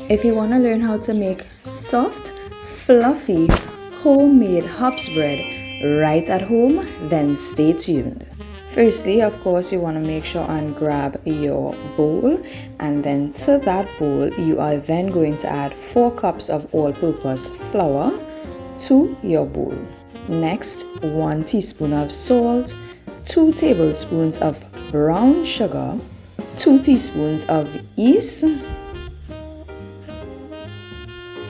If you want to learn how to make soft, fluffy, homemade hops bread right at home, then stay tuned. Firstly, of course, you want to make sure and grab your bowl, and then to that bowl you are then going to add 4 cups of all-purpose flour to your bowl. Next, 1 teaspoon of salt, 2 tablespoons of brown sugar, 2 teaspoons of yeast,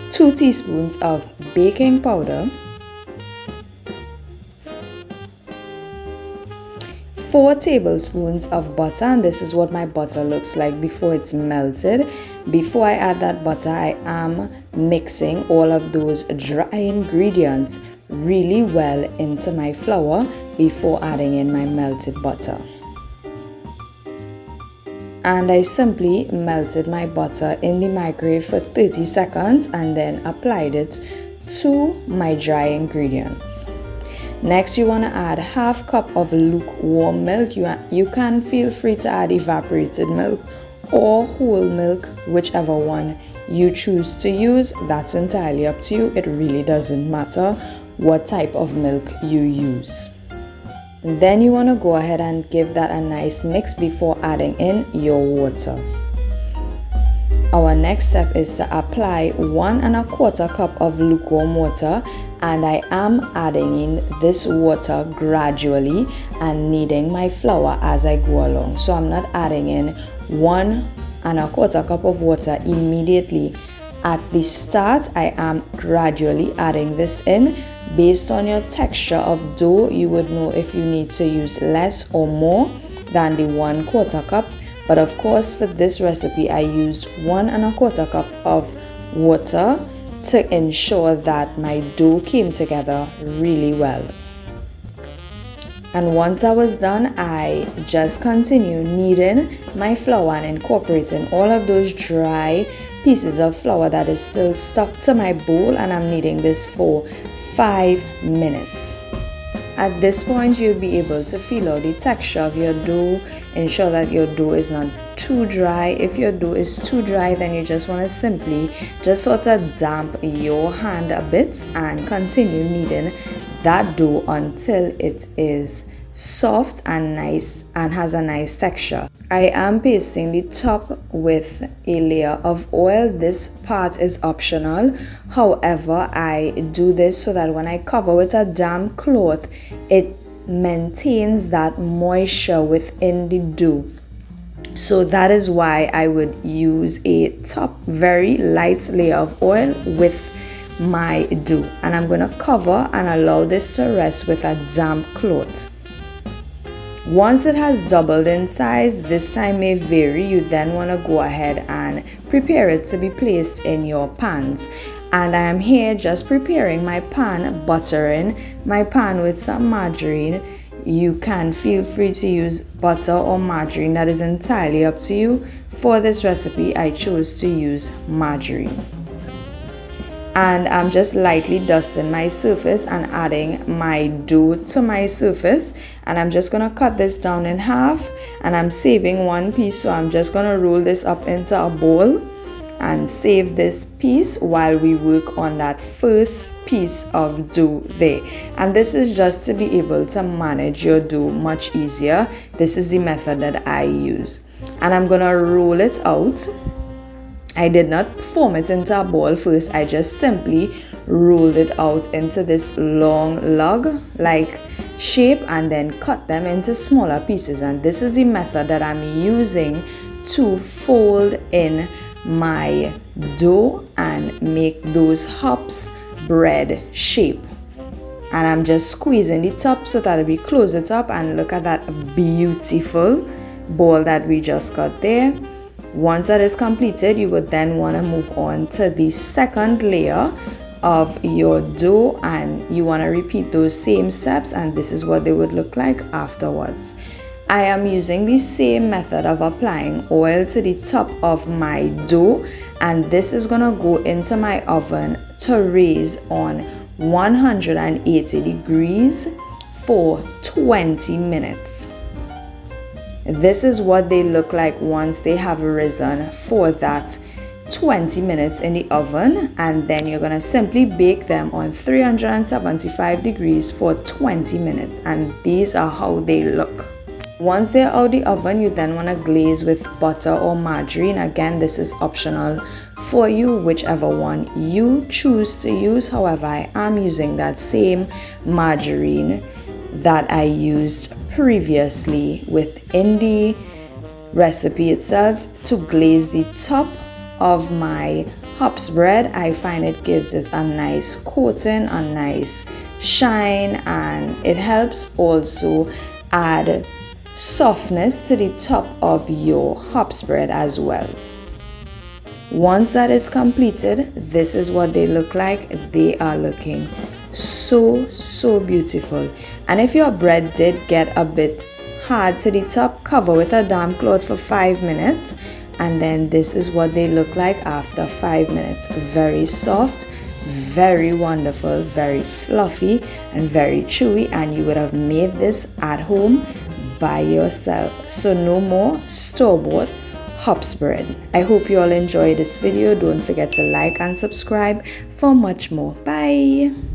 2 teaspoons of baking powder, 4 tablespoons of butter, and this is what my butter looks like before it's melted. Before I add that butter, I am mixing all of those dry ingredients really well into my flour before adding in my melted butter. And I simply melted my butter in the microwave for 30 seconds and then applied it to my dry ingredients. Next, you want to add half cup of lukewarm milk. You can feel free to add evaporated milk or whole milk, whichever one you choose to use. That's entirely up to you. It really doesn't matter what type of milk you use. Then you want to go ahead and give that a nice mix before adding in your water. Our next step is to apply 1 1/4 cup of lukewarm water, and I am adding in this water gradually and kneading my flour as I go along. So I'm not adding in 1 1/4 cup of water immediately. At the start, I am gradually adding this in. Based on your texture of dough, you would know if you need to use less or more than the 1/4 cup. But of course, for this recipe, I used 1 1/4 cup of water to ensure that my dough came together really well. And once that was done, I just continue kneading my flour and incorporating all of those dry pieces of flour that is still stuck to my bowl, and I'm kneading this for 5 minutes. At this point, you'll be able to feel out the texture of your dough. Ensure that your dough is not too dry. If your dough is too dry, then you just want to simply just sort of damp your hand a bit and continue kneading that dough until it is soft and nice and has a nice texture. I am pasting the top with a layer of oil. This part is optional. However, I do this so that when I cover with a damp cloth, it maintains that moisture within the dough. So that is why I would use a top very light layer of oil with my dough, and I'm going to cover and allow this to rest with a damp cloth. Once it has doubled in size, this time may vary, you then want to go ahead and prepare it to be placed in your pans. And I am here just preparing my pan, buttering my pan with some margarine. You can feel free to use butter or margarine, that is entirely up to you. For this recipe, I chose to use margarine. And I'm just lightly dusting my surface and adding my dough to my surface, and I'm just going to cut this down in half, and I'm saving one piece, so I'm just going to roll this up into a bowl and save this piece while we work on that first piece of dough there. And this is just to be able to manage your dough much easier. This is the method that I use, and I'm going to roll it out. I did not form it into a ball first. I just simply rolled it out into this long log-like shape and then cut them into smaller pieces. And this is the method that I'm using to fold in my dough and make those hops bread shape. And I'm just squeezing the top so that we close it up, and look at that beautiful ball that we just got there. Once that is completed, you would then want to move on to the second layer of your dough, and you want to repeat those same steps, and this is what they would look like afterwards. I am using the same method of applying oil to the top of my dough, and this is going to go into my oven to raise on 180 degrees for 20 minutes. This is what they look like once they have risen for that 20 minutes in the oven, and then you're gonna simply bake them on 375 degrees for 20 minutes, and these are how they look. Once they're out of the oven, you then want to glaze with butter or margarine. Again, this is optional for you, whichever one you choose to use. However, I am using that same margarine that I used previously within the recipe itself to glaze the top of my HOPS bread. I find it gives it a nice coating, a nice shine, and it helps also add softness to the top of your HOPS bread as well. Once that is completed, this is what they look like. They are looking so beautiful. And if your bread did get a bit hard to the top, cover with a damp cloth for 5 minutes, and then this is what they look like after 5 minutes. Very soft, very wonderful, very fluffy, and very chewy, and you would have made this at home by yourself. So no more store-bought HOPS bread. I hope you all enjoyed this video. Don't forget to like and subscribe for much more. Bye.